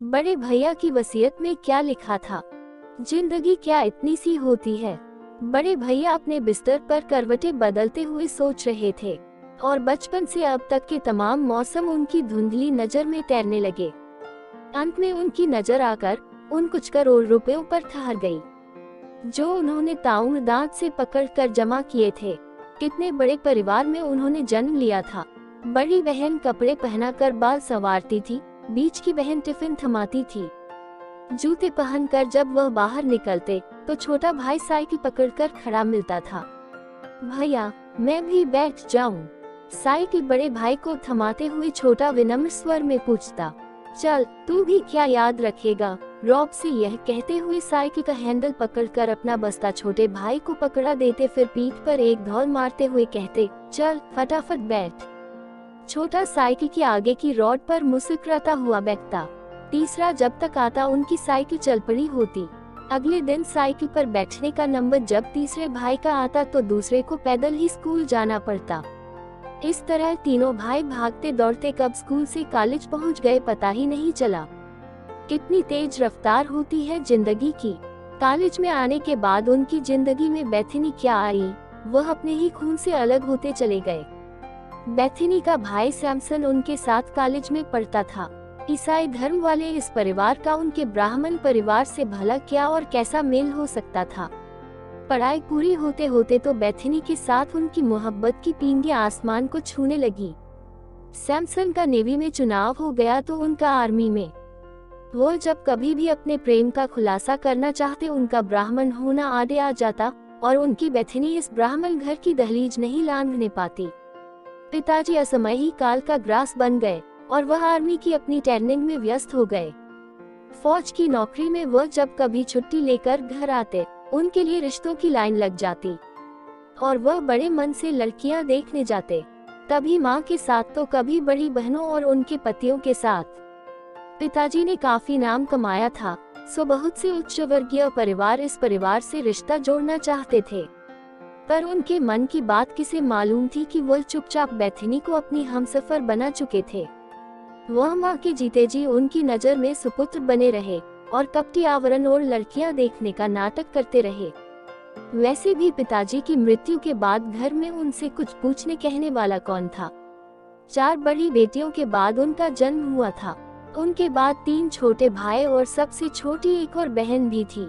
बड़े भैया की वसीयत में क्या लिखा था? जिंदगी क्या इतनी सी होती है। बड़े भैया अपने बिस्तर पर करवटें बदलते हुए सोच रहे थे और बचपन से अब तक के तमाम मौसम उनकी धुंधली नजर में तैरने लगे। अंत में उनकी नजर आकर उन कुछ करोड़ रुपयों पर ठहर गई, जो उन्होंने ताउम्र दांत से पकड़कर जमा किए थे। कितने बड़े परिवार में उन्होंने जन्म लिया था। बड़ी बहन कपड़े पहनाकर बाल संवारती थी, बीच की बहन टिफिन थमाती थी। जूते पहनकर जब वह बाहर निकलते तो छोटा भाई साइकिल पकड़कर खड़ा मिलता था। भैया, मैं भी बैठ जाऊं? साइकिल बड़े भाई को थमाते हुए छोटा विनम्र स्वर में पूछता। चल, तू भी क्या याद रखेगा? रौब से यह कहते हुए साइकिल का हैंडल पकड़कर अपना बस्ता छोटे भाई को पकड़ा देते, फिर पीठ पर एक धौल मारते हुए कहते, चल फटाफट बैठ। छोटा साइकिल की आगे की रॉड पर मुस्कुराता हुआ बैठता। तीसरा जब तक आता उनकी साइकिल चल पड़ी होती। अगले दिन साइकिल पर बैठने का नंबर जब तीसरे भाई का आता तो दूसरे को पैदल ही स्कूल जाना पड़ता। इस तरह तीनों भाई भागते दौड़ते कब स्कूल से कॉलेज पहुंच गए पता ही नहीं चला। कितनी तेज रफ्तार होती है जिंदगी की। कॉलेज में आने के बाद उनकी जिंदगी में बेथनी क्या आई, वह अपने ही खून से अलग होते चले गए। बेथनी का भाई सैमसन उनके साथ कॉलेज में पढ़ता था। ईसाई धर्म वाले इस परिवार का उनके ब्राह्मण परिवार से भला क्या और कैसा मेल हो सकता था। पढ़ाई पूरी होते होते तो बेथनी के साथ उनकी मोहब्बत की पींगे आसमान को छूने लगी। सैमसन का नेवी में चुनाव हो गया तो उनका आर्मी में। वो जब कभी भी अपने प्रेम का खुलासा करना चाहते उनका ब्राह्मण होना आड़े आ जाता और उनकी बेथनी इस ब्राह्मण घर की दहलीज नहीं लांघने पाती। पिताजी असमयी काल का ग्रास बन गए और वह आर्मी की अपनी ट्रेनिंग में व्यस्त हो गए। फौज की नौकरी में वह जब कभी छुट्टी लेकर घर आते उनके लिए रिश्तों की लाइन लग जाती और वह बड़े मन से लड़कियां देखने जाते, कभी माँ के साथ तो कभी बड़ी बहनों और उनके पतियों के साथ। पिताजी ने काफी नाम कमाया था, सो बहुत से उच्च वर्गीय परिवार इस परिवार से रिश्ता जोड़ना चाहते थे, पर उनके मन की बात किसे मालूम थी कि वह चुपचाप बेथनी को अपनी हमसफर बना चुके थे। वह माँ के जीते जी उनकी नजर में सुपुत्र बने रहे और कपटी आवरण और लड़कियां देखने का नाटक करते रहे। वैसे भी पिताजी की मृत्यु के बाद घर में उनसे कुछ पूछने कहने वाला कौन था। 4 बड़ी बेटियों के बाद उनका जन्म हुआ था। उनके बाद 3 छोटे भाई और सबसे छोटी एक और बहन भी थी।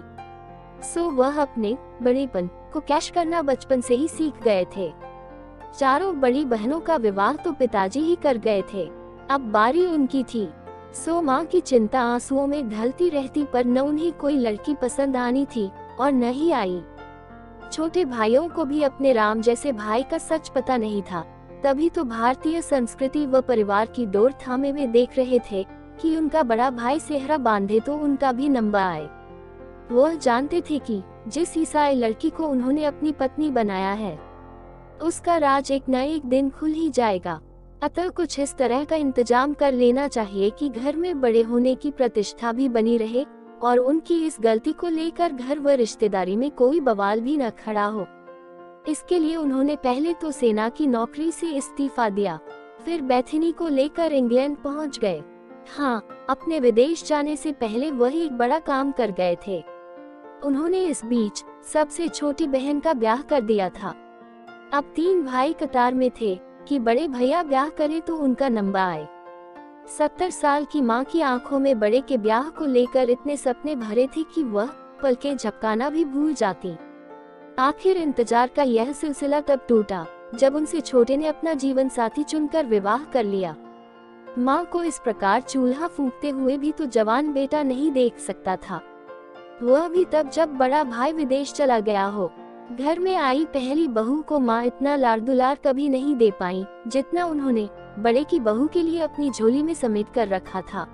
सो वह अपने बड़ेपन को कैश करना बचपन से ही सीख गए थे। चारों बड़ी बहनों का विवाह तो पिताजी ही कर गए थे, अब बारी उनकी थी। सो माँ की चिंता आंसुओं में ढलती रहती, पर न उन्हें कोई लड़की पसंद आनी थी और न ही आई। छोटे भाइयों को भी अपने राम जैसे भाई का सच पता नहीं था, तभी तो भारतीय संस्कृति व परिवार की डोर थामे हुए देख रहे थे कि उनका बड़ा भाई सेहरा बांधे तो उनका भी नंबर आए। वह जानते थे कि जिस ईसाई लड़की को उन्होंने अपनी पत्नी बनाया है उसका राज एक न एक दिन खुल ही जाएगा। अतः कुछ इस तरह का इंतजाम कर लेना चाहिए कि घर में बड़े होने की प्रतिष्ठा भी बनी रहे और उनकी इस गलती को लेकर घर व रिश्तेदारी में कोई बवाल भी न खड़ा हो। इसके लिए उन्होंने पहले तो सेना की नौकरी से इस्तीफा दिया, फिर बेथनी को लेकर इंग्लैंड पहुंच गए। हाँ, अपने विदेश जाने से पहले वह एक बड़ा काम कर गए थे। उन्होंने इस बीच सबसे छोटी बहन का ब्याह कर दिया था। अब 3 भाई कतार में थे कि बड़े भैया ब्याह करे तो उनका नंबर आए। 70 साल की माँ की आंखों में बड़े के ब्याह को लेकर इतने सपने भरे थे कि वह पलकें झपकाना भी भूल जाती। आखिर इंतजार का यह सिलसिला तब टूटा जब उनसे छोटे ने अपना जीवन साथी चुनकर विवाह कर लिया। माँ को इस प्रकार चूल्हा फूंकते हुए भी तो जवान बेटा नहीं देख सकता था, वह भी तब जब बड़ा भाई विदेश चला गया हो। घर में आई पहली बहू को माँ इतना लाड़ दुलार कभी नहीं दे पाई जितना उन्होंने बड़े की बहू के लिए अपनी झोली में समेट कर रखा था।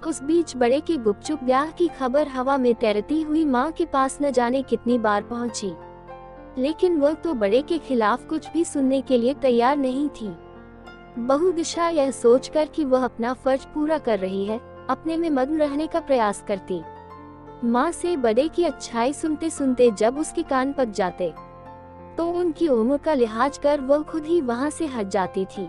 उस बीच बड़े के गुपचुप ब्याह की खबर हवा में तैरती हुई माँ के पास न जाने कितनी बार पहुंची, लेकिन वह तो बड़े के खिलाफ कुछ भी सुनने के लिए तैयार नहीं थी। बहू दिशा यह सोचकर कि वह अपना फर्ज पूरा कर रही है, अपने में मग्न रहने का प्रयास करती। माँ से बड़े की अच्छाई सुनते सुनते जब उसके कान पक जाते तो उनकी उम्र का लिहाज कर वह खुद ही वहाँ से हट जाती थी।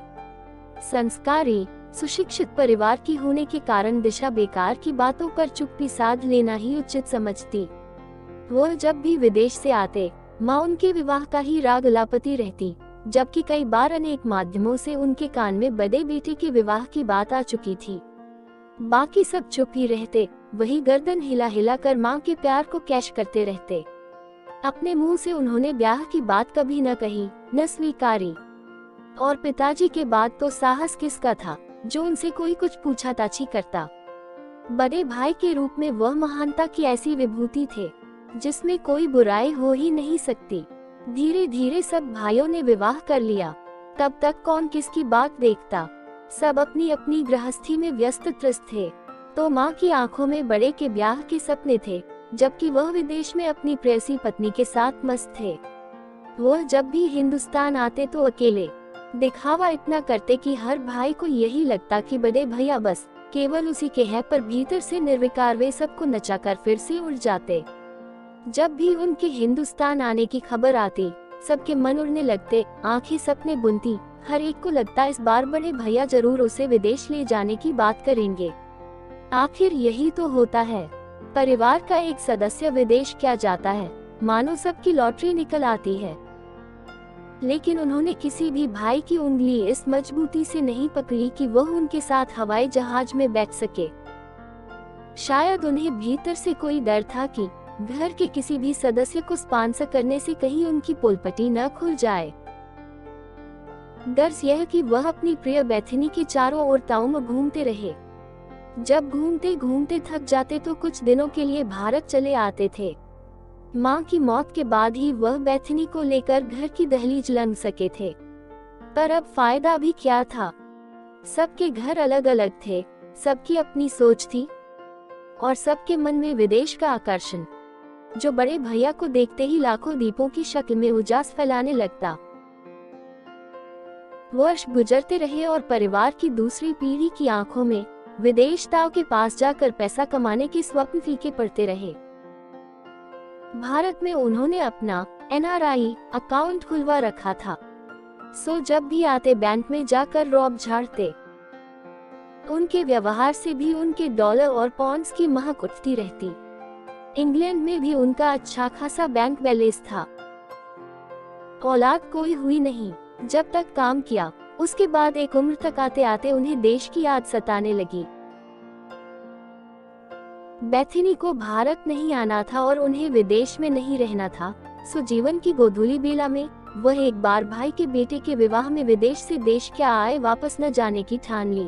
संस्कारी, सुशिक्षित परिवार की होने के कारण दिशा बेकार की बातों पर चुप्पी साध लेना ही उचित समझती। वह जब भी विदेश से आते, माँ उनके विवाह का ही राग लापती रहती, जबकि कई बार अनेक माध्यमों से उनके कान में बड़े बेटे के विवाह की बात आ चुकी थी। बाकी सब चुप ही रहते, वही गर्दन हिला हिला कर माँ के प्यार को कैश करते रहते। अपने मुंह से उन्होंने ब्याह की बात कभी न कही, न स्वीकारी। और पिताजी के बाद तो साहस किसका था जो उनसे कोई कुछ पूछताछ करता। बड़े भाई के रूप में वह महानता की ऐसी विभूति थे जिसमें कोई बुराई हो ही नहीं सकती। धीरे धीरे सब भाइयों ने विवाह कर लिया। तब तक कौन किसकी बात देखता, सब अपनी अपनी गृहस्थी में व्यस्त त्रस्त थे। तो माँ की आंखों में बड़े के ब्याह के सपने थे, जबकि वह विदेश में अपनी प्रेयसी पत्नी के साथ मस्त थे। वह जब भी हिंदुस्तान आते तो अकेले, दिखावा इतना करते कि हर भाई को यही लगता कि बड़े भैया बस केवल उसी के हैं, पर भीतर से निर्विकार वे सबको नचाकर फिर से उड़ जाते। जब भी उनके हिंदुस्तान आने की खबर आती, सबके मन उड़ने लगते, आंखें सपने बुनती। हर एक को लगता इस बार बड़े भैया जरूर उसे विदेश ले जाने की बात करेंगे। आखिर यही तो होता है, परिवार का एक सदस्य विदेश क्या जाता है, मानो सबकी लॉटरी निकल आती है। लेकिन उन्होंने किसी भी भाई की उंगली इस मजबूती से नहीं पकड़ी कि वह उनके साथ हवाई जहाज में बैठ सके। शायद उन्हें भीतर से कोई डर था कि घर के किसी भी सदस्य को स्पॉन्सर करने से कहीं उनकी पोलपटी न खुल जाए। डर यह कि वह अपनी प्रिय बेथनी के चारों ओर ताऊ में घूमते रहे। जब घूमते घूमते थक जाते तो कुछ दिनों के लिए भारत चले आते थे। माँ की मौत के बाद ही वह बेथनी को लेकर घर की दहलीज लंघ सके थे। पर अब फायदा भी क्या था, सबके घर अलग अलग थे, सबकी अपनी सोच थी और सबके मन में विदेश का आकर्षण, जो बड़े भैया को देखते ही लाखों दीपों की शक्ल में उजास फैलाने लगता। वर्ष गुजरते रहे और परिवार की दूसरी पीढ़ी की आंखों में विदेशताओं के पास जाकर पैसा कमाने के स्वप्न फीके पड़ते रहे। भारत में उन्होंने अपना NRI अकाउंट खुलवा रखा था, सो जब भी आते बैंक में जाकर रौब झाड़ते। उनके व्यवहार से भी उनके डॉलर और पॉन्ड्स की महक उठती रहती। इंग्लैंड में भी उनका अच्छा खासा बैंक बैलेंस था। औलाद कोई हुई नहीं, जब तक काम किया, उसके बाद एक उम्र तक आते आते उन्हें देश की याद सताने लगी। बेथनी को भारत नहीं आना था और उन्हें विदेश में नहीं रहना था, सो जीवन की गोधूली बेला में वह एक बार भाई के बेटे के विवाह में विदेश से देश क्या आए वापस न जाने की ठान ली।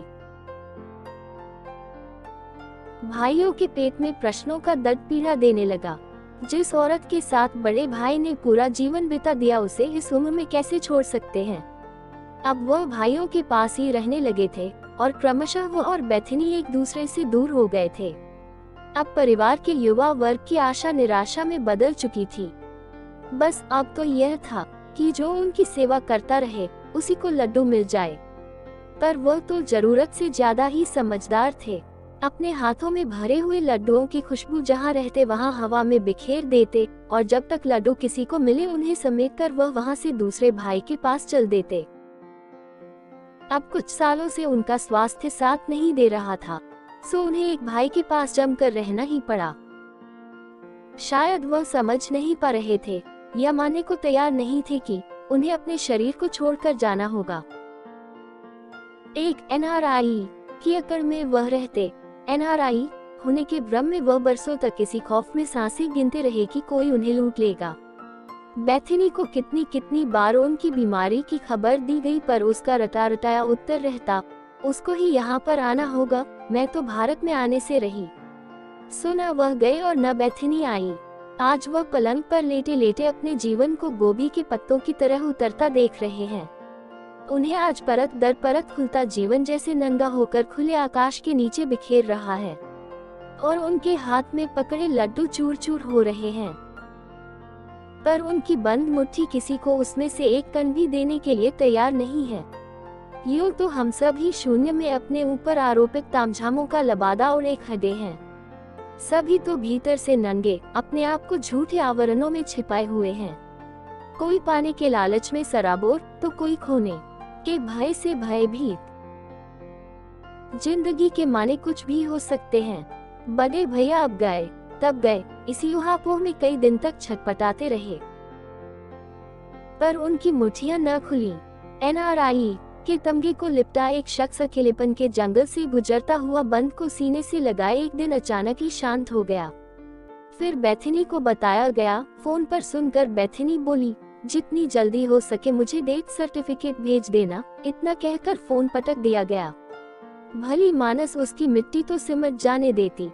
भाइयों के पेट में प्रश्नों का दर्द पीड़ा देने लगा। जिस औरत के साथ बड़े भाई ने पूरा जीवन बिता दिया उसे इस उम्र में कैसे छोड़ सकते हैं। अब वह भाइयों के पास ही रहने लगे थे और क्रमशः वह और बेथनी एक दूसरे से दूर हो गए थे। अब परिवार के युवा वर्ग की आशा निराशा में बदल चुकी थी। बस अब तो यह था कि जो उनकी सेवा करता रहे उसी को लड्डू मिल जाए। पर वह तो जरूरत से ज्यादा ही समझदार थे। अपने हाथों में भरे हुए लड्डुओं की खुशबू जहां रहते वहां हवा में बिखेर देते और जब तक लड्डू किसी को मिले उन्हें समेटकर वह वहां से दूसरे भाई के पास चल देते। अब कुछ सालों से उनका स्वास्थ्य साथ नहीं दे रहा था, सो उन्हें एक भाई के पास जमकर रहना ही पड़ा। शायद वह समझ नहीं पा रहे थे या मानने को तैयार नहीं थे कि उन्हें अपने शरीर को छोड़कर जाना होगा। एक NRI की अकड़ में वह रहते। NRI होने के भ्रम में वह बरसों तक इसी खौफ में सांसें गिनते रहे कि कोई उन्हें लूट लेगा। बेथनी को कितनी कितनी बार उनकी बीमारी की खबर दी गई, पर उसका रटा रटाया उत्तर रहता, उसको ही यहाँ पर आना होगा, मैं तो भारत में आने से रही। सो न वह गए और न बेथनी आई। आज वह पलंग पर लेटे लेटे अपने जीवन को गोभी के पत्तों की तरह उतरता देख रहे हैं। उन्हें आज परत दर परत खुलता जीवन जैसे नंगा होकर खुले आकाश के नीचे बिखेर रहा है और उनके हाथ में पकड़े लड्डू चूर चूर हो रहे हैं। पर उनकी बंद मुट्ठी किसी को उसमें से एक कण भी देने के लिए तैयार नहीं है। यूं तो हम सब ही शून्य में अपने ऊपर आरोपित तामझामों का लबादा और एक हड्डे हैं। सभी तो भीतर से नंगे, अपने आप को झूठे आवरणों में छिपाए हुए हैं। कोई पाने के लालच में सराबोर, तो कोई खोने के भय से भयभीत। जिंदगी के माने कुछ भी हो सकते हैं। बड़े भैया अब गए, तब गए, इसी ऊहापोह में कई दिन तक छटपटाते रहे, पर उनकी मुट्ठियां न खुली। एनआरआई के तमगे को लिपटा एक शख्स अकेलेपन के जंगल से गुजरता हुआ बंद को सीने से लगाए एक दिन अचानक ही शांत हो गया। फिर बेथनी को बताया गया। फोन पर सुनकर बेथनी बोली, जितनी जल्दी हो सके मुझे डेथ सर्टिफिकेट भेज देना। इतना कहकर फोन पटक दिया गया। भली मानस उसकी मिट्टी तो सिमट जाने देती।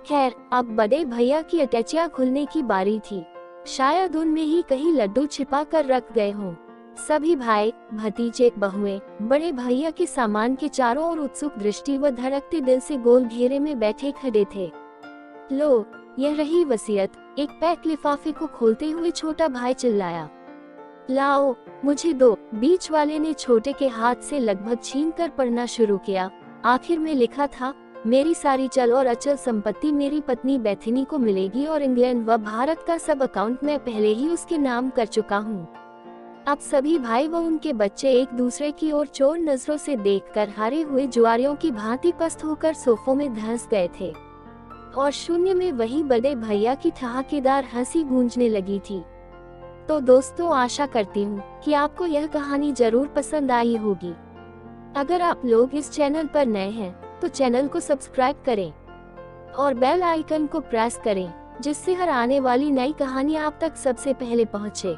खैर, अब बड़े भैया की अटैचियां खुलने की बारी थी। शायद उनमें ही कहीं लड्डू छिपा कर रख गए हों। सभी भाई, भतीजे, बहुएं बड़े भैया के सामान के चारों ओर उत्सुक दृष्टि व धड़कते दिल से गोल घेरे में बैठे खड़े थे। लो, यह रही वसीयत। एक पैक लिफाफे को खोलते हुए छोटा भाई चिल्लाया। लाओ, मुझे दो। बीच वाले ने छोटे के हाथ से लगभग छीन कर पढ़ना शुरू किया। आखिर में लिखा था, मेरी सारी चल और अचल संपत्ति मेरी पत्नी बेथनी को मिलेगी और इंग्लैंड व भारत का सब अकाउंट मैं पहले ही उसके नाम कर चुका हूँ। अब सभी भाई व उनके बच्चे एक दूसरे की ओर चोर नजरों से देखकर हारे हुए जुआरियों की भांति पस्त होकर सोफों में धंस गए थे और शून्य में वही बड़े भैया की ठहाकेदार हंसी गूंजने लगी थी। तो दोस्तों, आशा करती हूँ कि आपको यह कहानी जरूर पसंद आई होगी। अगर आप लोग इस चैनल पर नए हैं तो चैनल को सब्सक्राइब करें और बेल आइकन को प्रेस करें, जिससे हर आने वाली नई कहानी आप तक सबसे पहले पहुँचे।